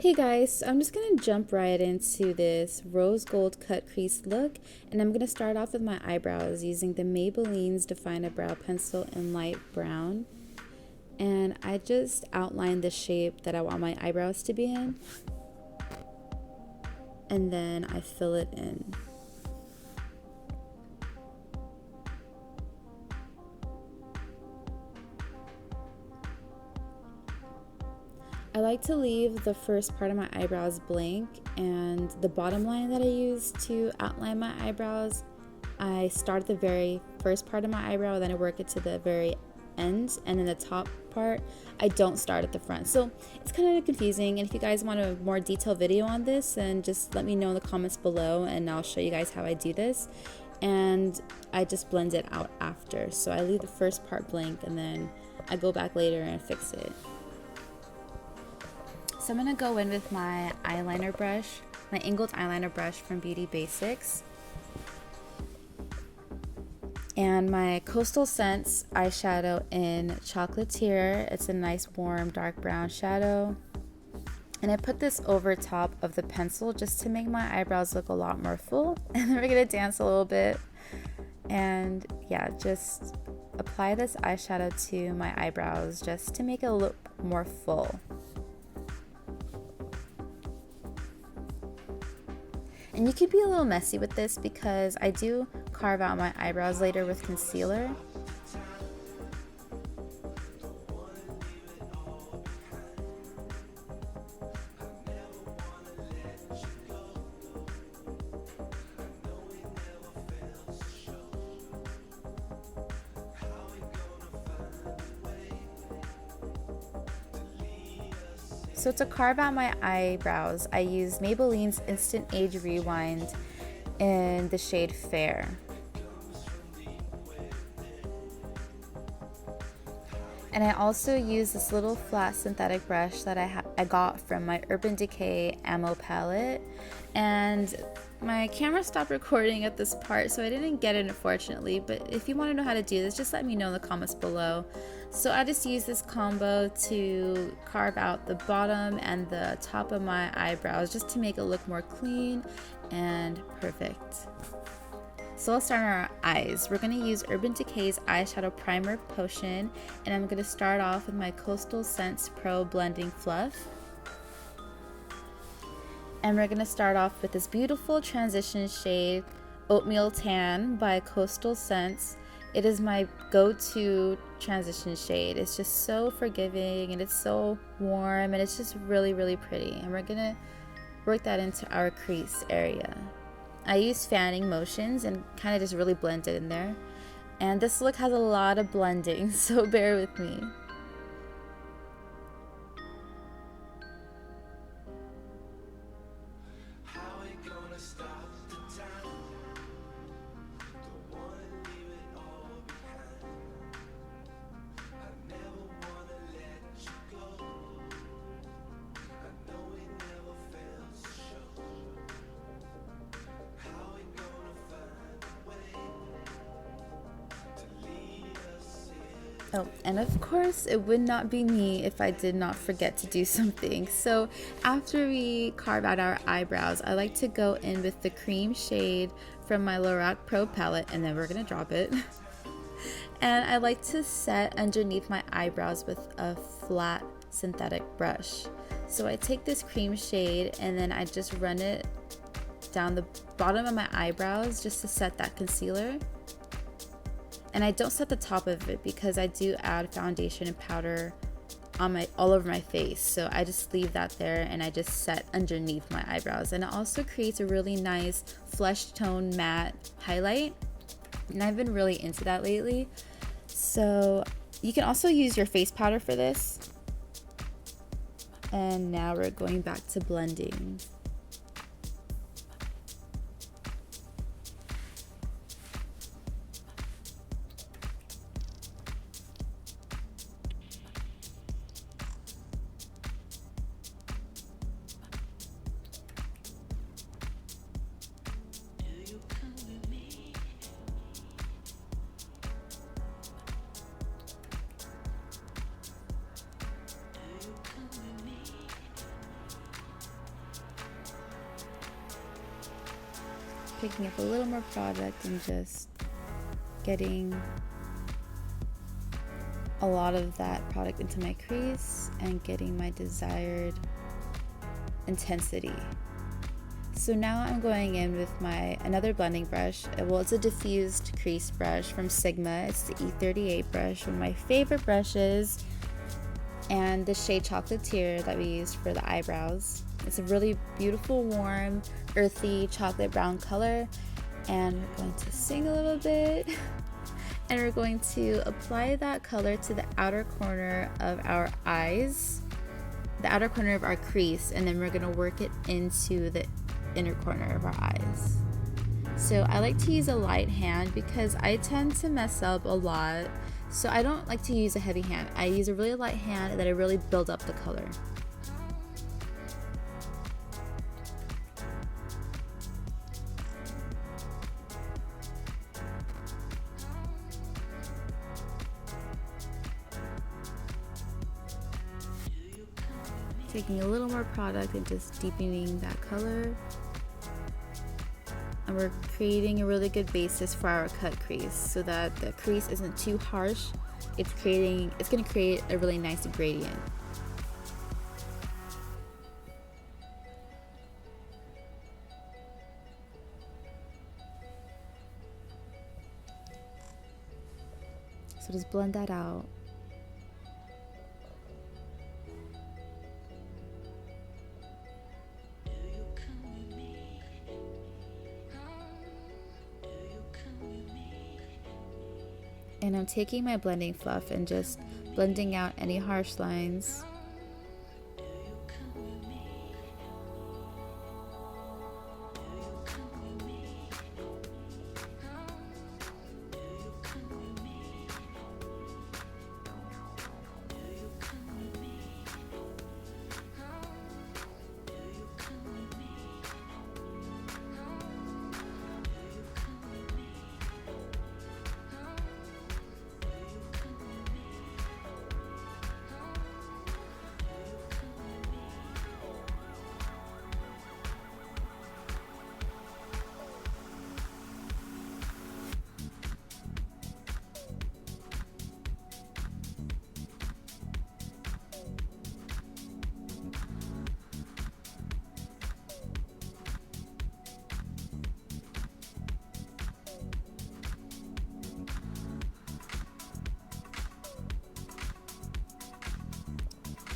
Hey guys, so I'm just going to jump right into this rose gold cut crease look, and I'm going to start off with my eyebrows using the Maybelline's Define a Brow Pencil in light brown. And I just outline the shape that I want my eyebrows to be in, and then I fill it in. I like to leave the first part of my eyebrows blank, and the bottom line that I use to outline my eyebrows, I start at the very first part of my eyebrow, then I work it to the very end, and then the top part, I don't start at the front. So it's kind of confusing, and if you guys want a more detailed video on this, then just let me know in the comments below, and I'll show you guys how I do this. And I just blend it out after. So I leave the first part blank, and then I go back later and fix it. So I'm going to go in with my eyeliner brush, my angled eyeliner brush from Beauty Basics, and my Coastal Scents eyeshadow in Chocolatier. It's a nice warm dark brown shadow, and I put this over top of the pencil just to make my eyebrows look a lot more full. And then we're going to dance a little bit, and yeah, just apply this eyeshadow to my eyebrows just to make it look more full. And you could be a little messy with this because I do carve out my eyebrows later with concealer. So to carve out my eyebrows, I use Maybelline's Instant Age Rewind in the shade Fair. And I also use this little flat synthetic brush that I got from my Urban Decay Ammo palette. And my camera stopped recording at this part, so I didn't get it, unfortunately. But if you want to know how to do this, just let me know in the comments below. So I just use this combo to carve out the bottom and the top of my eyebrows just to make it look more clean and perfect. So let's start on our eyes. We're going to use Urban Decay's Eyeshadow Primer Potion, and I'm going to start off with my Coastal Scents Pro Blending Fluff. And we're going to start off with this beautiful transition shade, Oatmeal Tan by Coastal Scents. It is my go-to transition shade. It's just so forgiving, and it's so warm, and it's just really, really pretty. And we're going to work that into our crease area. I use fanning motions and kind of just really blend it in there. And this look has a lot of blending, so bear with me. Oh, and of course, it would not be me if I did not forget to do something. So after we carve out our eyebrows, I like to go in with the cream shade from my Lorac Pro Palette, and then we're going to drop it. And I like to set underneath my eyebrows with a flat synthetic brush. So I take this cream shade and then I just run it down the bottom of my eyebrows just to set that concealer. And I don't set the top of it because I do add foundation and powder on all over my face. So I just leave that there and I just set underneath my eyebrows. And it also creates a really nice flesh tone matte highlight. And I've been really into that lately. So You can also use your face powder for this. And now we're going back to blending. Picking up a little more product and just getting a lot of that product into my crease and getting my desired intensity. So now I'm going in with another blending brush. Well, it's a diffused crease brush from Sigma. It's the E38 brush, one of my favorite brushes, and the shade Chocolatier that we used for the eyebrows. It's a really beautiful, warm, earthy chocolate brown color, and we're going to sing a little bit and we're going to apply that color to the outer corner of our eyes, the outer corner of our crease, and then we're going to work it into the inner corner of our eyes. So I like to use a light hand because I tend to mess up a lot, so I don't like to use a heavy hand. I use a really light hand and then I really build up the color. Taking a little more product and just deepening that color. And we're creating a really good basis for our cut crease so that the crease isn't too harsh. It's going to create a really nice gradient. So just blend that out. And I'm taking my blending fluff and just blending out any harsh lines.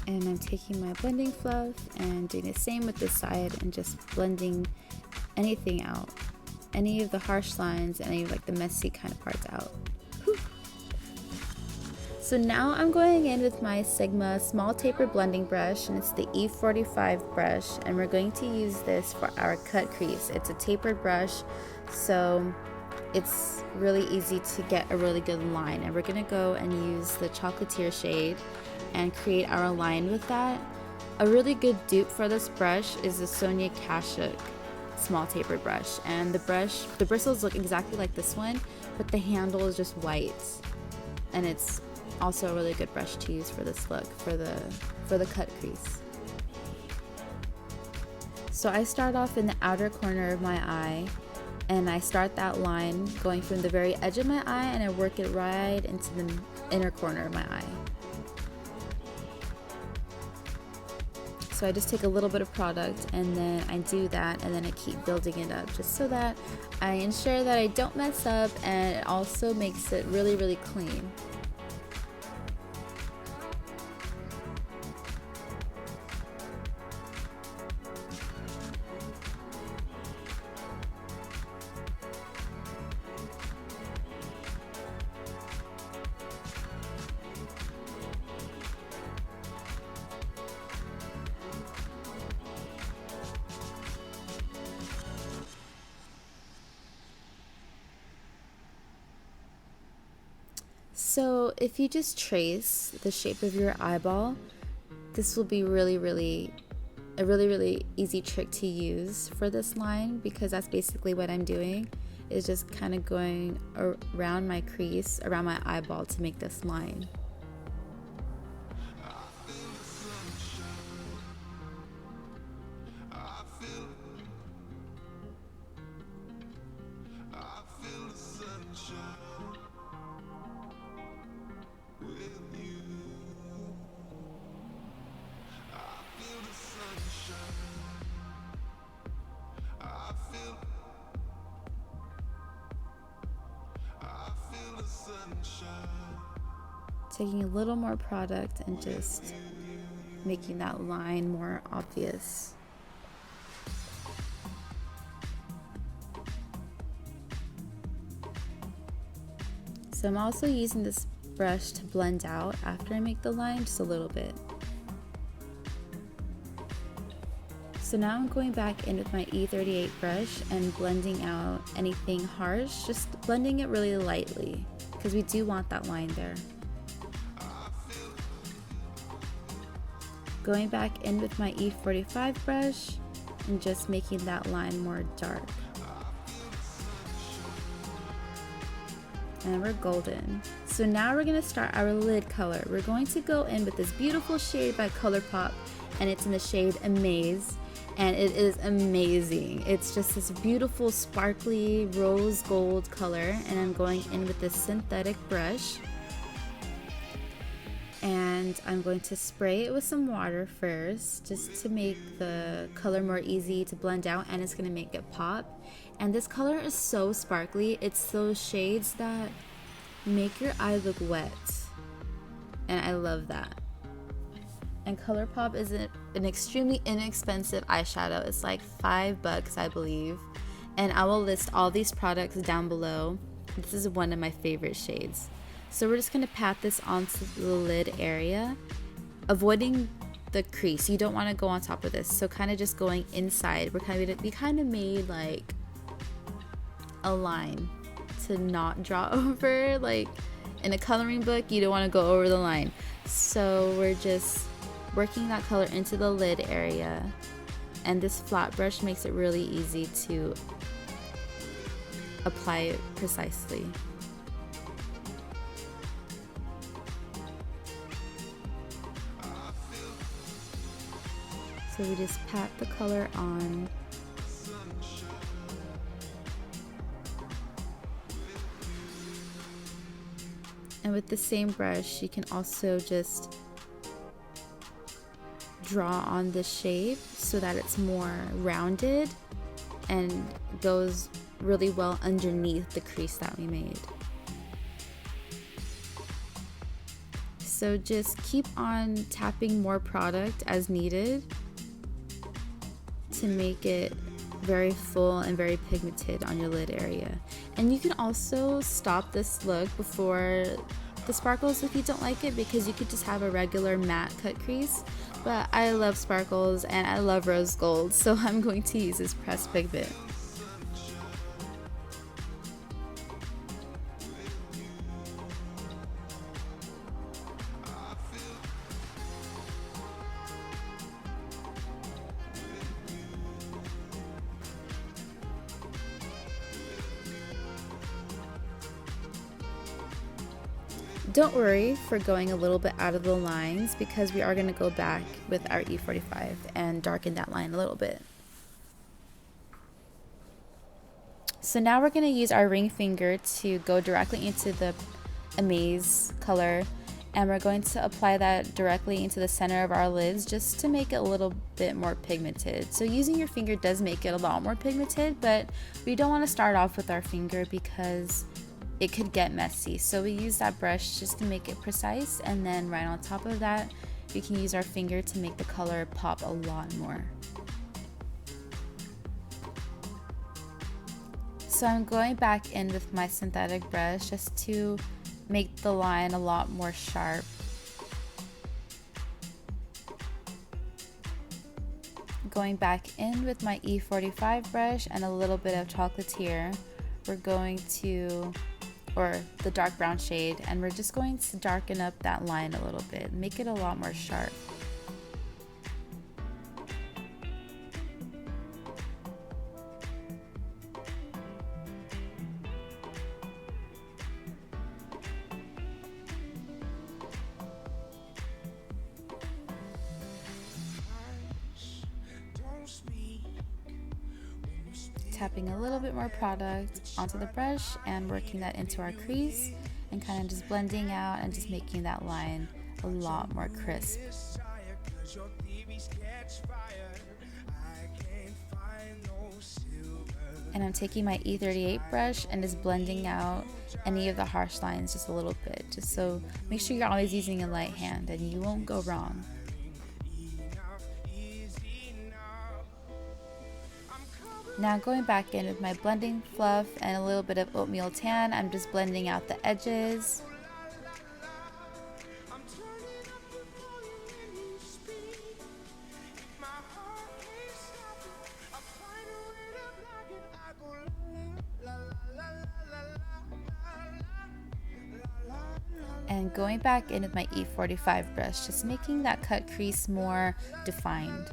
And I'm taking my blending fluff and doing the same with this side and just blending anything out, any of the harsh lines, any of like the messy kind of parts out. Whew. So now I'm going in with my Sigma small taper blending brush, and it's the E45 brush, and we're going to use this for our cut crease. It's a tapered brush, so it's really easy to get a really good line, and we're gonna go and use the Chocolatier shade and create our line with that. A really good dupe for this brush is the Sonia Kashuk small tapered brush, and the bristles look exactly like this one, but the handle is just white, and it's also a really good brush to use for this look, for the cut crease. So I start off in the outer corner of my eye, and I start that line going from the very edge of my eye, and I work it right into the inner corner of my eye. So I just take a little bit of product and then I do that, and then I keep building it up just so that I ensure that I don't mess up, and it also makes it really, really clean. So if you just trace the shape of your eyeball, this will be a really easy trick to use for this line, because that's basically what I'm doing, is just kind of going around my crease, around my eyeball to make this line. Taking a little more product and just making that line more obvious. So I'm also using this brush to blend out after I make the line just a little bit. So now I'm going back in with my E38 brush and blending out anything harsh, just blending it really lightly, because we do want that line there. Going back in with my E45 brush and just making that line more dark. And we're golden. So now we're gonna start our lid color. We're going to go in with this beautiful shade by Colourpop, and it's in the shade Amaze, and it is amazing. It's just this beautiful sparkly rose gold color, and I'm going in with this synthetic brush. And I'm going to spray it with some water first, just to make the color more easy to blend out, and it's going to make it pop. And this color is so sparkly. It's those shades that make your eye look wet, and I love that. And Colourpop is an extremely inexpensive eyeshadow. It's like $5, I believe, and I will list all these products down below. This is one of my favorite shades. So we're just going to pat this onto the lid area, avoiding the crease. You don't want to go on top of this, so kind of just going inside. We kind of made like a line to not draw over. Like in a coloring book, you don't want to go over the line. So we're just working that color into the lid area, and this flat brush makes it really easy to apply it precisely. So we just pat the color on. And with the same brush, you can also just draw on the shape so that it's more rounded and goes really well underneath the crease that we made. So just keep on tapping more product as needed to make it very full and very pigmented on your lid area. And you can also stop this look before the sparkles if you don't like it, because you could just have a regular matte cut crease. But I love sparkles and I love rose gold, so I'm going to use this pressed pigment. Don't worry for going a little bit out of the lines, because we are going to go back with our E45 and darken that line a little bit. So now we're going to use our ring finger to go directly into the Amaze color, and we're going to apply that directly into the center of our lids just to make it a little bit more pigmented. So using your finger does make it a lot more pigmented, but we don't want to start off with our finger because it could get messy. So we use that brush just to make it precise, and then right on top of that we can use our finger to make the color pop a lot more. So I'm going back in with my synthetic brush just to make the line a lot more sharp. Going back in with my E45 brush and a little bit of Chocolatier, we're going to or the dark brown shade, and we're just going to darken up that line a little bit, make it a lot more sharp. Tapping a little bit more product onto the brush and working that into our crease and kind of just blending out and just making that line a lot more crisp. And I'm taking my E38 brush and just blending out any of the harsh lines just a little bit, just so make sure you're always using a light hand and you won't go wrong. Now going back in with my blending fluff and a little bit of Oatmeal Tan, I'm just blending out the edges. And going back in with my E45 brush, just making that cut crease more defined.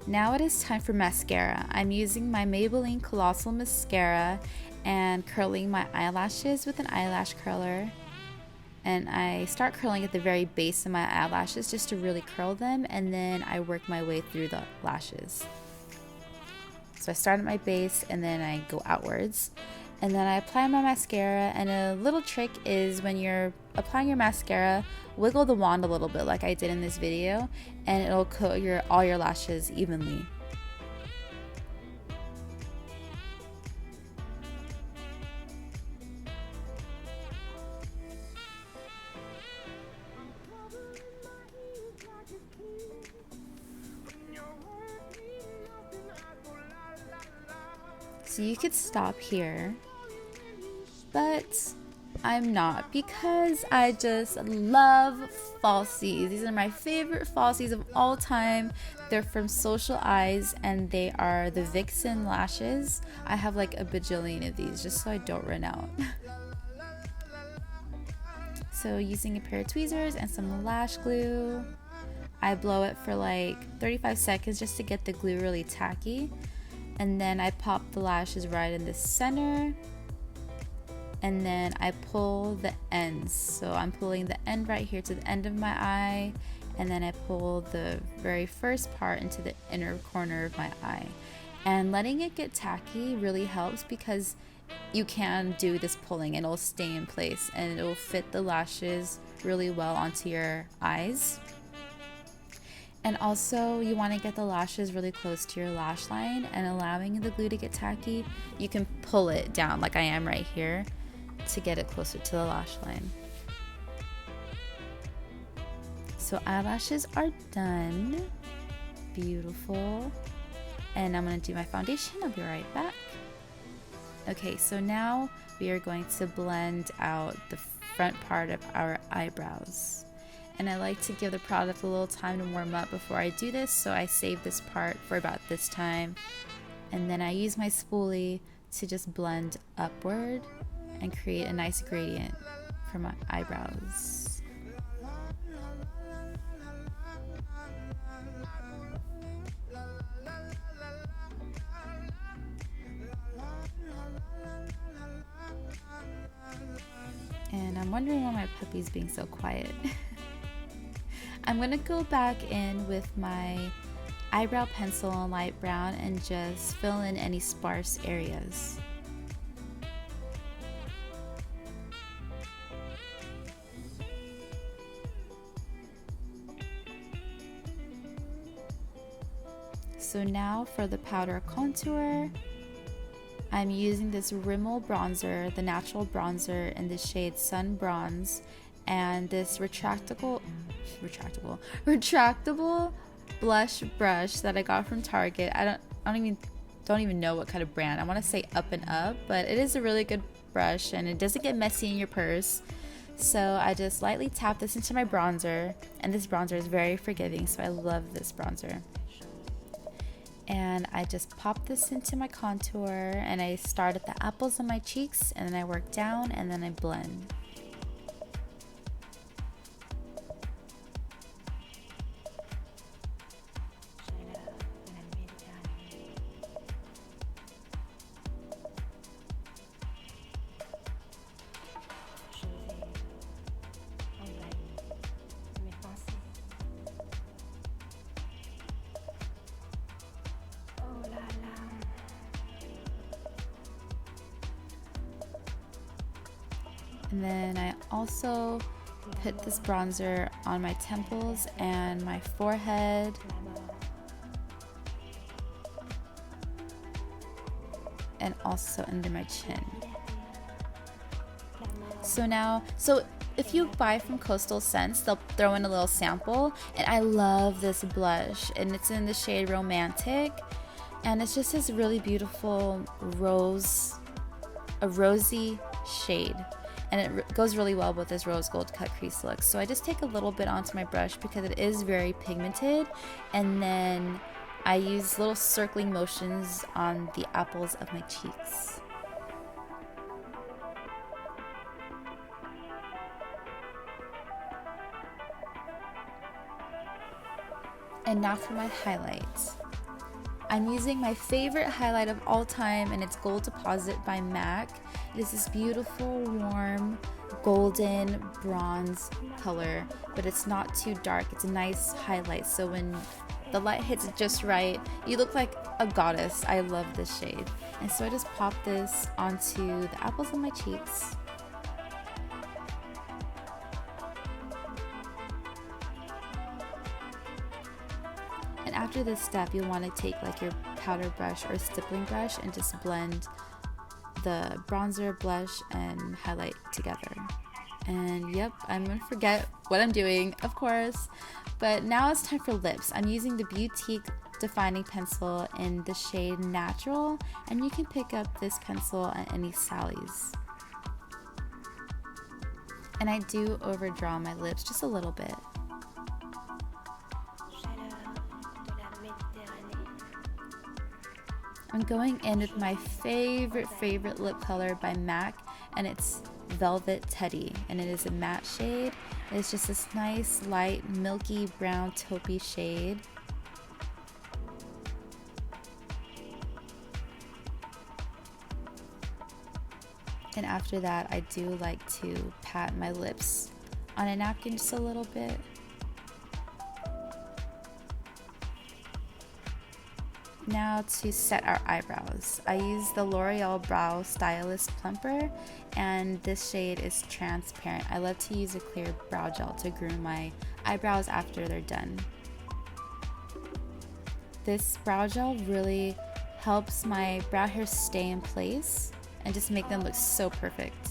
Now it is time for mascara. I'm using my Maybelline Colossal mascara and curling my eyelashes with an eyelash curler. And I start curling at the very base of my eyelashes just to really curl them, and then I work my way through the lashes. So I start at my base and then I go outwards. And then I apply my mascara, and a little trick is when you're applying your mascara, wiggle the wand a little bit like I did in this video, and it'll coat all your lashes evenly. So you could stop here, but I'm not, because I just love falsies. These are my favorite falsies of all time. They're from SocialEyes and they are the Vixen lashes. I have like a bajillion of these just so I don't run out. So using a pair of tweezers and some lash glue, I blow it for like 35 seconds just to get the glue really tacky. And then I pop the lashes right in the center, and then I pull the ends. So I'm pulling the end right here to the end of my eye, and then I pull the very first part into the inner corner of my eye. And letting it get tacky really helps, because you can do this pulling and it'll stay in place and it will fit the lashes really well onto your eyes. And also, you want to get the lashes really close to your lash line, and allowing the glue to get tacky, you can pull it down like I am right here to get it closer to the lash line. So eyelashes are done. Beautiful. And I'm going to do my foundation. I'll be right back. Okay, so now we are going to blend out the front part of our eyebrows. And I like to give the product a little time to warm up before I do this, so I save this part for about this time. And then I use my spoolie to just blend upward and create a nice gradient for my eyebrows. And I'm wondering why my puppy's being so quiet. I'm going to go back in with my eyebrow pencil in light brown and just fill in any sparse areas. So now for the powder contour, I'm using this Rimmel bronzer, the natural bronzer in the shade Sun Bronze, and this retractable blush brush that I got from Target. I don't even know what kind of brand. I want to say Up and Up, but it is a really good brush and it doesn't get messy in your purse. So I just lightly tap this into my bronzer, and this bronzer is very forgiving, so I love this bronzer. And I just pop this into my contour, and I start at the apples on my cheeks, and then I work down, and then I blend. And then I also put this bronzer on my temples and my forehead. And also under my chin. So if you buy from Coastal Scents, they'll throw in a little sample, and I love this blush, and it's in the shade Romantic, and it's just this really beautiful rosy shade. And it goes really well with this rose gold cut crease look. So I just take a little bit onto my brush because it is very pigmented, and then I use little circling motions on the apples of my cheeks. And now for my highlights. I'm using my favorite highlight of all time, and it's Gold Deposit by MAC. It is this beautiful, warm, golden bronze color, but it's not too dark. It's a nice highlight, so when the light hits it just right, you look like a goddess. I love this shade. And so I just pop this onto the apples of my cheeks. And after this step, you'll want to take like your powder brush or stippling brush and just blend the bronzer, blush, and highlight together. And yep, I'm gonna forget what I'm doing, of course. But now it's time for lips. I'm using the Beautique defining pencil in the shade Natural, and you can pick up this pencil at any Sally's. And I do overdraw my lips just a little bit. I'm going in with my favorite lip color by MAC, and it's Velvet Teddy, and it is a matte shade. It's just this nice light milky brown taupey shade. And after that, I do like to pat my lips on a napkin just a little bit. Now to set our eyebrows, I use the L'Oreal Brow Stylist Plumper, and this shade is transparent. I love to use a clear brow gel to groom my eyebrows after they're done. This brow gel really helps my brow hair stay in place and just make them look so perfect.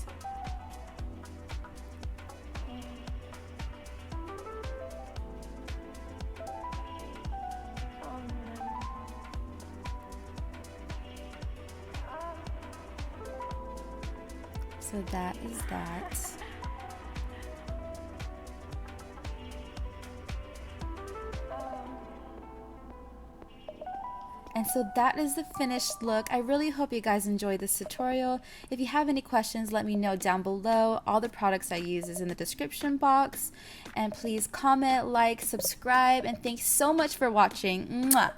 So that is that. And so that is the finished look. I really hope you guys enjoyed this tutorial. If you have any questions, let me know down below. All the products I use is in the description box. And please comment, like, subscribe, and thanks so much for watching. Mwah!